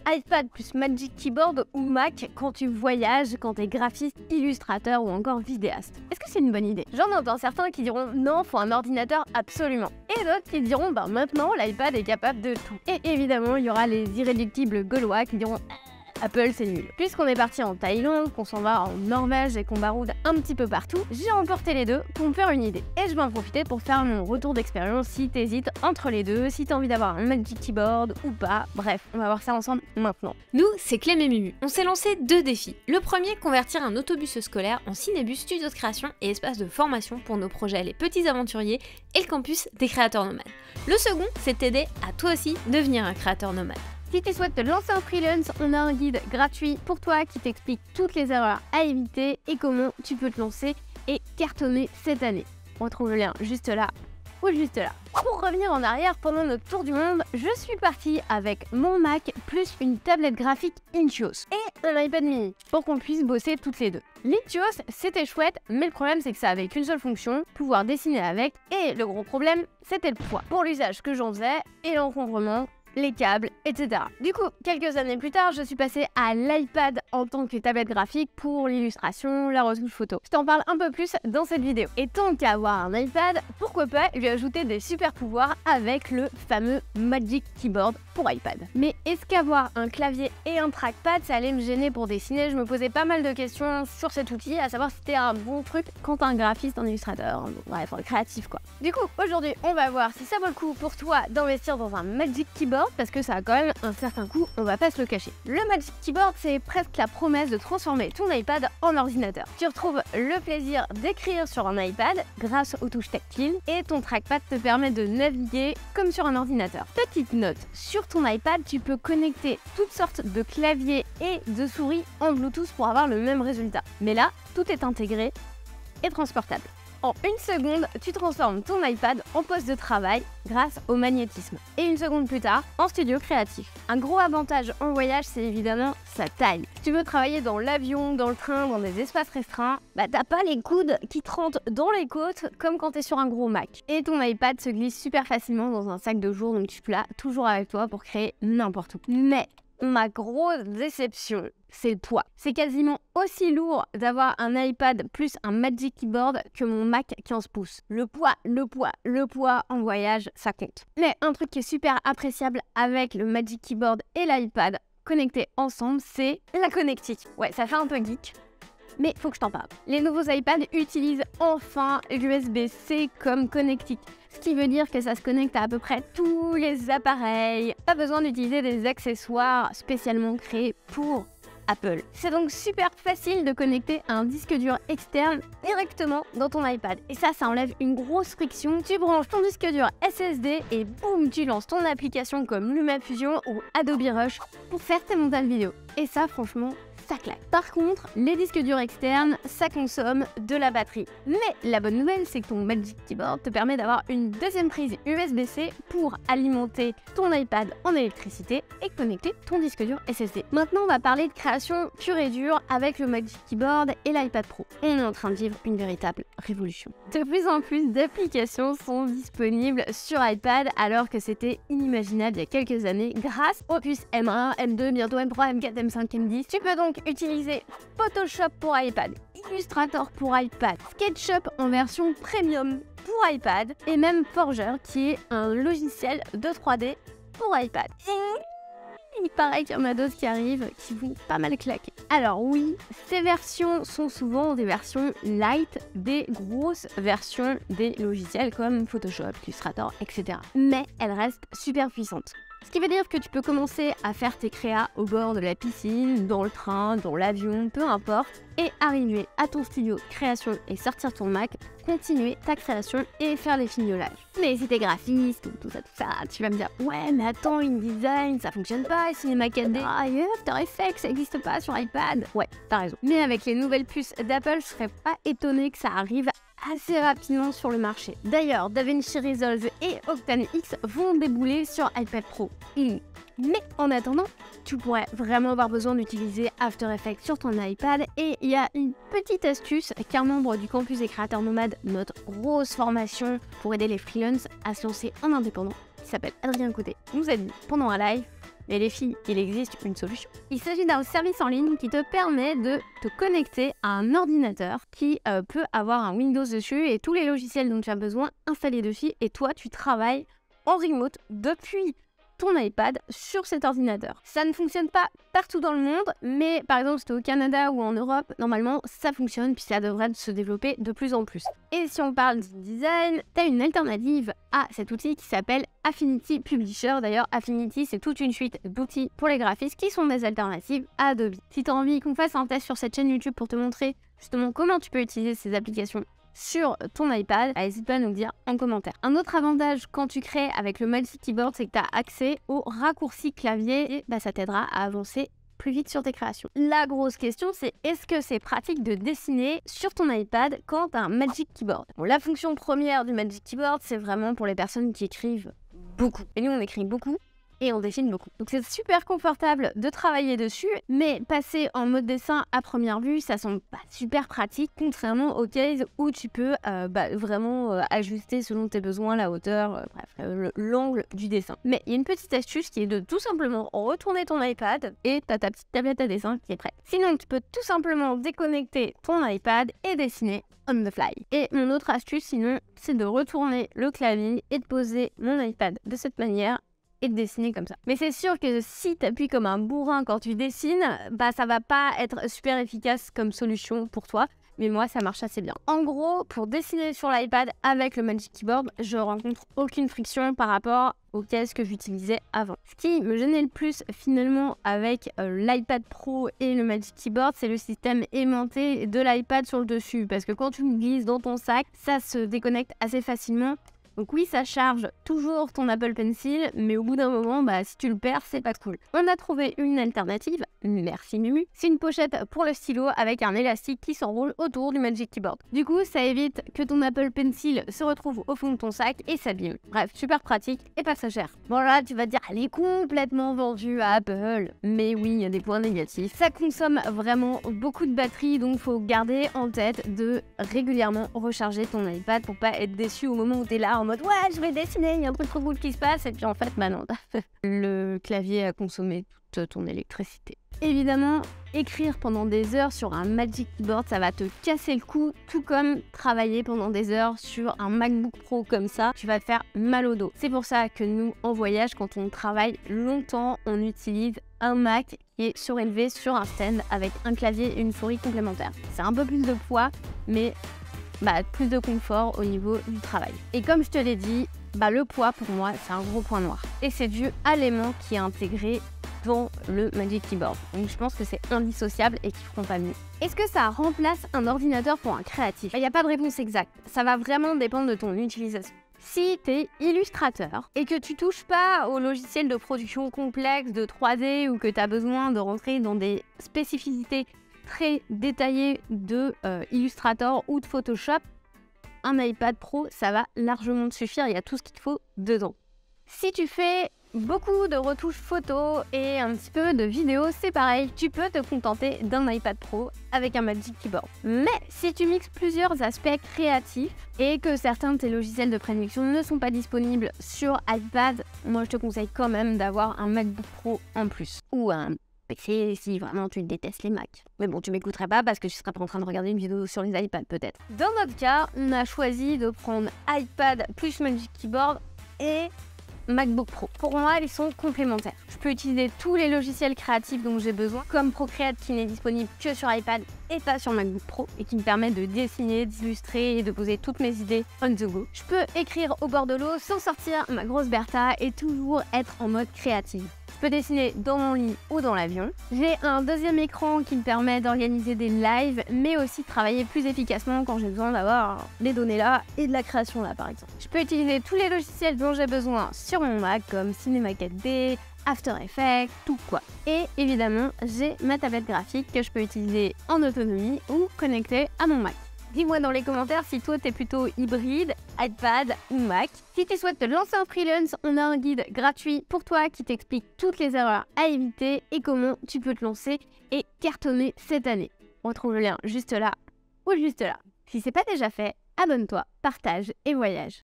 iPad plus Magic Keyboard ou Mac quand tu voyages, quand t'es graphiste, illustrateur ou encore vidéaste? Est-ce que c'est une bonne idée? J'en entends certains qui diront non, faut un ordinateur absolument. Et d'autres qui diront maintenant l'iPad est capable de tout. Et évidemment, il y aura les irréductibles gaulois qui diront Apple c'est nul. Puisqu'on est parti en Thaïlande, qu'on s'en va en Norvège et qu'on baroude un petit peu partout, j'ai emporté les deux pour me faire une idée. Et je vais en profiter pour faire mon retour d'expérience si t'hésites entre les deux, si t'as envie d'avoir un Magic Keyboard ou pas. Bref, on va voir ça ensemble maintenant. Nous, c'est Clem et Mumu. On s'est lancé 2 défis. Le premier, convertir un autobus scolaire en cinébus studio de création et espace de formation pour nos projets Les Petits Aventuriers et le campus des créateurs nomades. Le second, c'est t'aider à toi aussi devenir un créateur nomade. Si tu souhaites te lancer en freelance, on a un guide gratuit pour toi qui t'explique toutes les erreurs à éviter et comment tu peux te lancer et cartonner cette année. On retrouve le lien juste là ou juste là. Pour revenir en arrière pendant notre tour du monde, je suis partie avec mon Mac plus une tablette graphique Intuos et un iPad mini pour qu'on puisse bosser toutes les deux. L'Intuos, c'était chouette, mais le problème c'est que ça avait qu'une seule fonction, pouvoir dessiner avec, et le gros problème, c'était le poids. Pour l'usage que j'en faisais et l'encombrement, les câbles, etc. Du coup, quelques années plus tard, je suis passée à l'iPad en tant que tablette graphique pour l'illustration, la retouche photo. Je t'en parle un peu plus dans cette vidéo. Et tant qu'à avoir un iPad, pourquoi pas lui ajouter des super pouvoirs avec le fameux Magic Keyboard pour iPad. Mais est-ce qu'avoir un clavier et un trackpad, ça allait me gêner pour dessiner? Je me posais pas mal de questions sur cet outil, à savoir si c'était un bon truc quand t'es un graphiste, un illustrateur, bref, un créatif quoi. Du coup, aujourd'hui, on va voir si ça vaut le coup pour toi d'investir dans un Magic Keyboard, parce que ça a quand même un certain coût, on va pas se le cacher. Le Magic Keyboard, c'est presque la promesse de transformer ton iPad en ordinateur. Tu retrouves le plaisir d'écrire sur un iPad grâce aux touches tactiles et ton trackpad te permet de naviguer comme sur un ordinateur. Petite note, sur ton iPad, tu peux connecter toutes sortes de claviers et de souris en Bluetooth pour avoir le même résultat. Mais là, tout est intégré et transportable. En une seconde, tu transformes ton iPad en poste de travail grâce au magnétisme. Et une seconde plus tard, en studio créatif. Un gros avantage en voyage, c'est évidemment sa taille. Si tu veux travailler dans l'avion, dans le train, dans des espaces restreints, t'as pas les coudes qui te rentrent dans les côtes comme quand t'es sur un gros Mac. Et ton iPad se glisse super facilement dans un sac de jour, donc tu l'as toujours avec toi pour créer n'importe où. Mais ma grosse déception, c'est le poids. C'est quasiment aussi lourd d'avoir un iPad plus un Magic Keyboard que mon Mac 15 pouces. Le poids en voyage, ça compte. Mais un truc qui est super appréciable avec le Magic Keyboard et l'iPad connectés ensemble, c'est la connectique. Ouais, ça fait un peu geek, mais faut que je t'en parle. Les nouveaux iPads utilisent enfin l'USB-C comme connectique. Ce qui veut dire que ça se connecte à peu près tous les appareils. Pas besoin d'utiliser des accessoires spécialement créés pour Apple. C'est donc super facile de connecter un disque dur externe directement dans ton iPad. Et ça enlève une grosse friction. Tu branches ton disque dur SSD et boum, tu lances ton application comme LumaFusion ou Adobe Rush pour faire tes montages vidéo. Et ça, franchement, ça claque. Par contre, les disques durs externes, ça consomme de la batterie. Mais la bonne nouvelle, c'est que ton Magic Keyboard te permet d'avoir une deuxième prise USB-C pour alimenter ton iPad en électricité et connecter ton disque dur SSD. Maintenant, on va parler de création pure et dure avec le Magic Keyboard et l'iPad Pro. On est en train de vivre une véritable révolution. De plus en plus d'applications sont disponibles sur iPad alors que c'était inimaginable il y a quelques années grâce aux puces M1, M2, bientôt M3, M4, M5, M10. Tu peux donc utiliser Photoshop pour iPad, Illustrator pour iPad, SketchUp en version premium pour iPad et même Forger qui est un logiciel de 3D pour iPad. Il paraît qu'il y en a d'autres qui arrivent qui vont pas mal claquer. Alors oui, ces versions sont souvent des versions light des grosses versions des logiciels comme Photoshop, Illustrator, etc. Mais elles restent super puissantes. Ce qui veut dire que tu peux commencer à faire tes créas au bord de la piscine, dans le train, dans l'avion, peu importe, et arriver à ton studio de création et sortir ton Mac, continuer ta création et faire les fignolages. Mais si t'es graphiste, tout ça, tu vas me dire « Ouais, mais attends, InDesign, ça fonctionne pas, Cinema 4D, After Effects, ça existe pas sur iPad. » Ouais, t'as raison. Mais avec les nouvelles puces d'Apple, je serais pas étonnée que ça arrive assez rapidement sur le marché. D'ailleurs, DaVinci Resolve et Octane X vont débouler sur iPad Pro. Mais en attendant, tu pourrais vraiment avoir besoin d'utiliser After Effects sur ton iPad et il y a une petite astuce qu'un membre du campus des créateurs nomades, notre grosse formation pour aider les freelances à se lancer en indépendant, qui s'appelle Adrien Coutet, nous a dit pendant un live. Et les filles, il existe une solution. Il s'agit d'un service en ligne qui te permet de te connecter à un ordinateur qui peut avoir un Windows dessus et tous les logiciels dont tu as besoin installés dessus. Et toi, tu travailles en remote depuis ton iPad sur cet ordinateur. Ça ne fonctionne pas partout dans le monde, mais par exemple si tu es au Canada ou en Europe, normalement ça fonctionne, puis ça devrait se développer de plus en plus. Et si on parle du design, tu as une alternative à cet outil qui s'appelle Affinity Publisher. D'ailleurs, Affinity, c'est toute une suite d'outils pour les graphistes qui sont des alternatives à Adobe. Si tu as envie qu'on fasse un test sur cette chaîne YouTube pour te montrer justement comment tu peux utiliser ces applications sur ton iPad, n'hésite pas à nous le dire en commentaire. Un autre avantage quand tu crées avec le Magic Keyboard, c'est que tu as accès aux raccourcis clavier et ça t'aidera à avancer plus vite sur tes créations. La grosse question, c'est est-ce que c'est pratique de dessiner sur ton iPad quand tu as un Magic Keyboard? Bon, la fonction première du Magic Keyboard, c'est vraiment pour les personnes qui écrivent beaucoup. Et nous, on écrit beaucoup et on dessine beaucoup. Donc c'est super confortable de travailler dessus, mais passer en mode dessin à première vue, ça semble pas super pratique, contrairement au case où tu peux vraiment ajuster selon tes besoins la hauteur, l'angle du dessin. Mais il y a une petite astuce qui est de tout simplement retourner ton iPad et t'as ta petite tablette à dessin qui est prête. Sinon, tu peux tout simplement déconnecter ton iPad et dessiner on the fly. Et mon autre astuce, sinon, c'est de retourner le clavier et de poser mon iPad de cette manière et de dessiner comme ça. Mais c'est sûr que si tu appuies comme un bourrin quand tu dessines, ça va pas être super efficace comme solution pour toi. Mais moi, ça marche assez bien. En gros, pour dessiner sur l'iPad avec le Magic Keyboard, je rencontre aucune friction par rapport au case que j'utilisais avant. Ce qui me gênait le plus finalement avec l'iPad Pro et le Magic Keyboard, c'est le système aimanté de l'iPad sur le dessus. Parce que quand tu le glisses dans ton sac, ça se déconnecte assez facilement. Donc oui, ça charge toujours ton Apple Pencil, mais au bout d'un moment, si tu le perds, c'est pas cool. On a trouvé une alternative, merci Mumu. C'est une pochette pour le stylo avec un élastique qui s'enroule autour du Magic Keyboard. Du coup, ça évite que ton Apple Pencil se retrouve au fond de ton sac et s'abîme. Bref, super pratique et pas très cher. Bon là, tu vas te dire, elle est complètement vendue à Apple. Mais oui, il y a des points négatifs. Ça consomme vraiment beaucoup de batterie, donc faut garder en tête de régulièrement recharger ton iPad pour pas être déçu au moment où t'es là en mode ouais, je vais dessiner, il y a un truc trop cool qui se passe, et puis en fait, non. Le clavier a consommé toute ton électricité. Évidemment, écrire pendant des heures sur un Magic Keyboard, ça va te casser le cou, tout comme travailler pendant des heures sur un MacBook Pro comme ça, tu vas te faire mal au dos. C'est pour ça que nous, en voyage, quand on travaille longtemps, on utilise un Mac qui est surélevé sur un stand avec un clavier et une souris complémentaires. C'est un peu plus de poids, mais plus de confort au niveau du travail. Et comme je te l'ai dit, le poids pour moi c'est un gros point noir. Et c'est dû à l'aimant qui est intégré dans le Magic Keyboard. Donc je pense que c'est indissociable et qu'ils feront pas mieux. Est-ce que ça remplace un ordinateur pour un créatif? Il n'y a pas de réponse exacte. Ça va vraiment dépendre de ton utilisation. Si tu es illustrateur et que tu touches pas au logiciel de production complexe de 3D ou que tu as besoin de rentrer dans des spécificités très détaillé de Illustrator ou de Photoshop, un iPad Pro, ça va largement te suffire, il y a tout ce qu'il te faut dedans. Si tu fais beaucoup de retouches photos et un petit peu de vidéos, c'est pareil, tu peux te contenter d'un iPad Pro avec un Magic Keyboard. Mais si tu mixes plusieurs aspects créatifs et que certains de tes logiciels de prédilection ne sont pas disponibles sur iPad, moi je te conseille quand même d'avoir un MacBook Pro en plus. Ou un PC si vraiment tu détestes les Mac. Mais bon, tu m'écouterais pas parce que tu serais pas en train de regarder une vidéo sur les iPads peut-être. Dans notre cas, on a choisi de prendre iPad plus Magic Keyboard et MacBook Pro. Pour moi, ils sont complémentaires. Je peux utiliser tous les logiciels créatifs dont j'ai besoin, comme Procreate qui n'est disponible que sur iPad et pas sur MacBook Pro, et qui me permet de dessiner, d'illustrer et de poser toutes mes idées on the go. Je peux écrire au bord de l'eau sans sortir ma grosse Bertha et toujours être en mode créative. Je peux dessiner dans mon lit ou dans l'avion. J'ai un deuxième écran qui me permet d'organiser des lives, mais aussi de travailler plus efficacement quand j'ai besoin d'avoir les données là et de la création là par exemple. Je peux utiliser tous les logiciels dont j'ai besoin sur mon Mac comme Cinema 4D, After Effects, tout quoi. Et évidemment, j'ai ma tablette graphique que je peux utiliser en autonomie ou connectée à mon Mac. Dis-moi dans les commentaires si toi t'es plutôt hybride, iPad ou Mac. Si tu souhaites te lancer en freelance, on a un guide gratuit pour toi qui t'explique toutes les erreurs à éviter et comment tu peux te lancer et cartonner cette année. On retrouve le lien juste là ou juste là. Si c'est pas déjà fait, abonne-toi, partage et voyage.